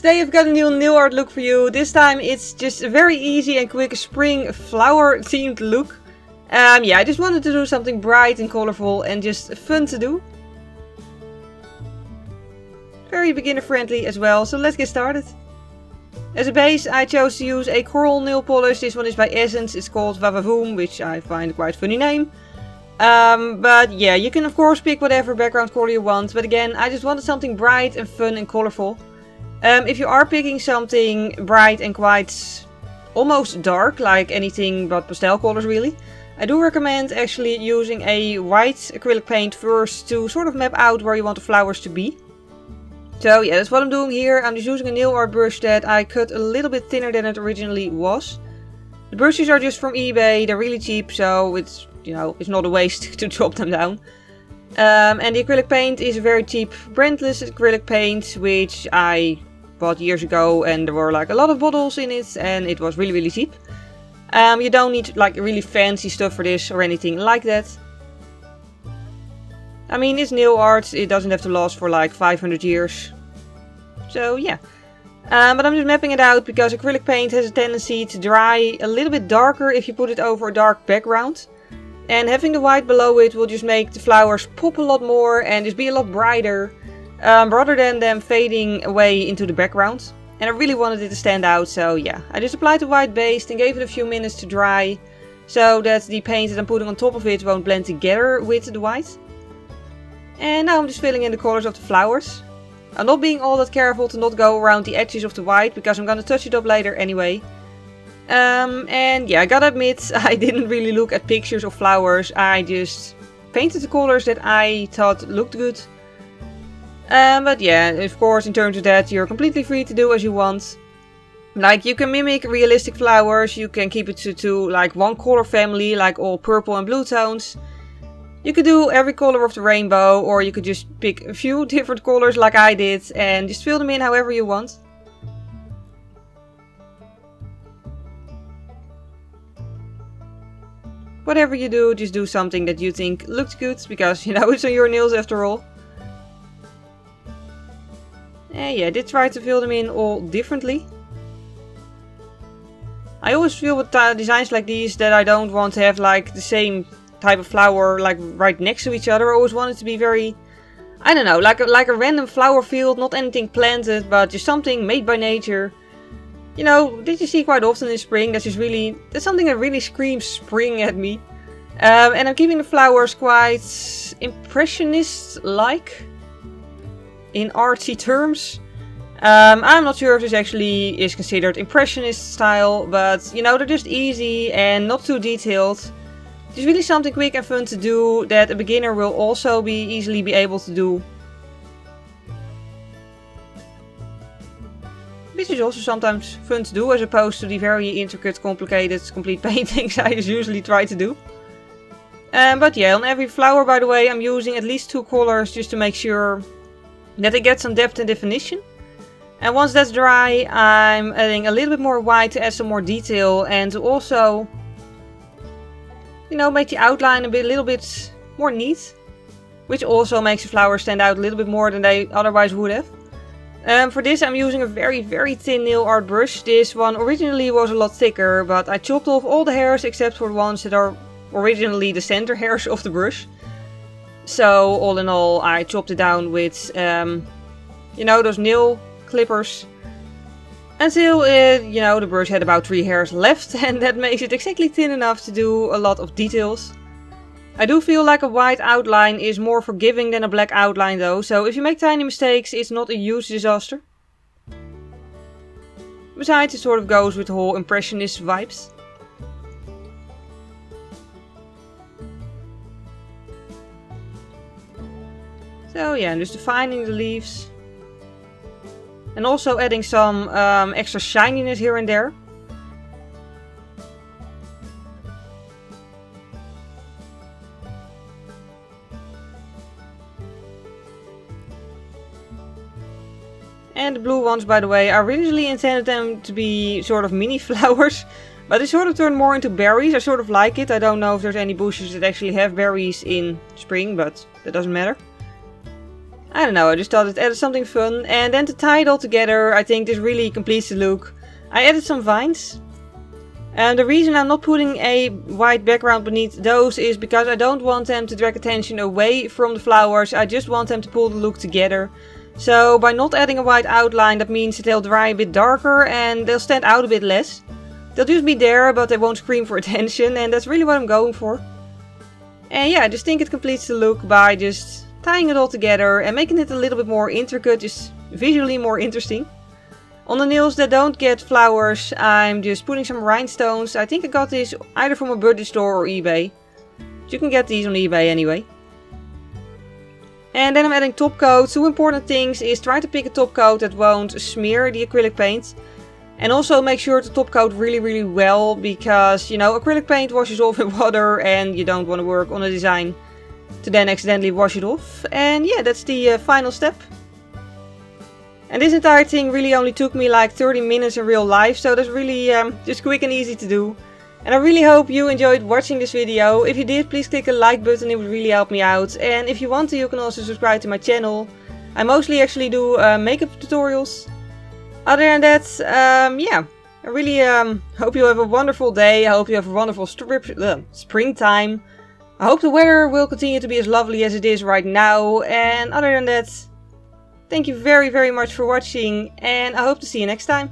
today I've got a new nail art look for you. This time it's just a very easy and quick spring flower themed look. Yeah, I just wanted to do something bright and colorful and just fun to do. Very beginner friendly as well, so let's get started. As a base I chose to use a coral nail polish. This one is by Essence, it's called Va-Va-Voom, which I find a quite funny name. But yeah, you can of course pick whatever background color you want, but again I just wanted something bright and fun and colorful. If you are picking something bright and quite almost dark, like anything but pastel colors really, I do recommend actually using a white acrylic paint first to sort of map out where you want the flowers to be. So yeah, that's what I'm doing here. I'm just using a nail art brush that I cut a little bit thinner than it originally was. The brushes are just from eBay, they're really cheap, so it's, you know, it's not a waste to chop them down. And the acrylic paint is a very cheap brandless acrylic paint, which I bought years ago, and there were like a lot of bottles in it, and it was really cheap. You don't need like really fancy stuff for this or anything like that. I mean, it's nail art, it doesn't have to last for like 500 years. So yeah. But I'm just mapping it out because acrylic paint has a tendency to dry a little bit darker if you put it over a dark background. And having the white below it will just make the flowers pop a lot more and just be a lot brighter. Rather than them fading away into the background. And I really wanted it to stand out, so yeah. I just applied the white base and gave it a few minutes to dry. So that the paint that I'm putting on top of it won't blend together with the white. And now I'm just filling in the colors of the flowers. I'm not being all that careful to not go around the edges of the white, because I'm gonna touch it up later anyway. And yeah, I gotta admit, I didn't really look at pictures of flowers. I just painted the colors that I thought looked good. But yeah, of course in terms of that you're completely free to do as you want. Like, you can mimic realistic flowers, you can keep it to like one color family, like all purple and blue tones. You could do every color of the rainbow, or you could just pick a few different colors like I did and just fill them in however you want. Whatever you do, just do something that you think looks good, because you know it's on your nails after all. And yeah, I did try to fill them in all differently. I always feel with designs like these that I don't want to have like the same type of flower like right next to each other. I always want it to be very, I don't know, like a random flower field, not anything planted, but just something made by nature. You know, that you see quite often in spring. That's something that really screams spring at me. And I'm keeping the flowers quite impressionist-like in artsy terms. I'm not sure if this actually is considered impressionist style, but you know, they're just easy and not too detailed. It's really something quick and fun to do that a beginner will also easily be able to do. This is also sometimes fun to do as opposed to the very intricate, complicated, complete paintings I usually try to do. But yeah, on every flower, by the way, I'm using at least 2 colors just to make sure that they get some depth and definition. And once that's dry, I'm adding a little bit more white to add some more detail and to also, you know, make the outline a little bit more neat. Which also makes the flowers stand out a little bit more than they otherwise would have. For this I'm using a very thin nail art brush. This one originally was a lot thicker, but I chopped off all the hairs except for the ones that are originally the center hairs of the brush. So all in all I chopped it down with, you know, those nail clippers. Until, you know, the brush had about 3 hairs left, and that makes it exactly thin enough to do a lot of details. I do feel like a white outline is more forgiving than a black outline though, so if you make tiny mistakes it's not a huge disaster. Besides, it sort of goes with the whole impressionist vibes. So yeah, I'm just defining the leaves. And also adding some extra shininess here and there. And the blue ones, by the way, I originally intended them to be sort of mini flowers. But they sort of turned more into berries. I sort of like it. I don't know if there's any bushes that actually have berries in spring, but that doesn't matter. I don't know, I just thought it added something fun. And then to tie it all together, I think this really completes the look. I added some vines. And the reason I'm not putting a white background beneath those is because I don't want them to drag attention away from the flowers. I just want them to pull the look together. So by not adding a white outline, that means that they'll dry a bit darker and they'll stand out a bit less. They'll just be there, but they won't scream for attention, and that's really what I'm going for. And yeah, I just think it completes the look by just tying it all together and making it a little bit more intricate, just visually more interesting. On the nails that don't get flowers, I'm just putting some rhinestones. I think I got these either from a budget store or eBay. You can get these on eBay anyway. And then I'm adding top coat. Two important things is try to pick a top coat that won't smear the acrylic paint. And also make sure to top coat really well, because, you know, acrylic paint washes off in water and you don't want to work on a design to then accidentally wash it off. And yeah, that's the final step. And this entire thing really only took me like 30 minutes in real life, so that's really just quick and easy to do. And I really hope you enjoyed watching this video. If you did, please click the like button, it would really help me out. And if you want to, you can also subscribe to my channel. I mostly actually do makeup tutorials. Other than that, yeah, I really hope you have a wonderful day. I hope you have a wonderful springtime. I hope the weather will continue to be as lovely as it is right now. And other than that, thank you very much for watching, and I hope to see you next time.